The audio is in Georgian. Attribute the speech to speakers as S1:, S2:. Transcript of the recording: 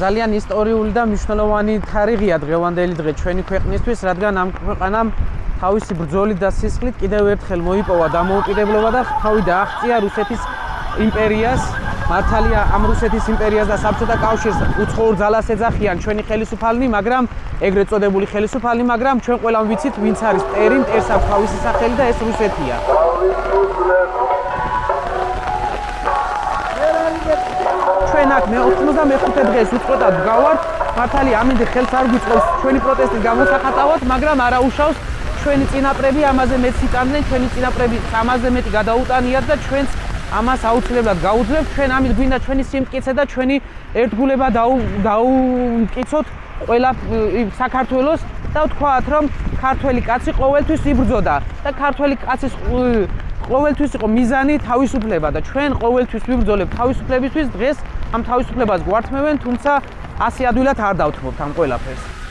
S1: ძალიან ისტორიული და მნიშვნელოვანი თარიღია დღევანდელი დღე ჩვენი ქვეყნისთვის, რადგან ამ ქვეყანამ თავისი ბრძოლით და სისხლით კიდევ ერთხელ მოიპოვა დამოუკიდებლობა და თავი დააღწია რუსეთის იმპერიას. მართალია ამ რუსეთის იმპერიას და საბჭოთა კავშირს უცხოურ ძალას ეძახიან ჩვენი ხელისუფალნი, მაგრამ ეგრეთ წოდებული ხელისუფალნი, მაგრამ ჩვენ ყველამ ვიცით, ვინც არის მტერი, მტერს აქვს თავისი სახელი და ეს რუსეთია. ჩვენ აქ მე-95 დღეს უწყვეტად ვგავართ, მართალია ამინდი ხელს არ გვიწყობს ჩვენი პროტესტის გამოსახატავად, მაგრამ არა უშავს ჩვენი წინაპრები ამაზე მეც იტანდნენ, ჩვენი წინაპრები ამაზე მეტი გადაუტანიათ და ჩვენც ამას აუცილებლად გაუძლებთ. ჩვენ ამით გვინდა ჩვენი სიმტკიცე და ჩვენი ერთგულება დაუმტკიცოთ ყველა საქართველოს და ვთქვათ, რომ ქართველი კაცი ყოველთვის იბრძოდა და ქართველი კაცის ყოველთვის იყო მიზანი თავისუფლება და ჩვენ ყოველთვის ვიბრძოლებთ თავისუფლებისთვის. დღეს ამ თავისუფლებას გვართმევენ, თუმცა ასე ადვილად არ დავთმობთ ამ ყველაფერს.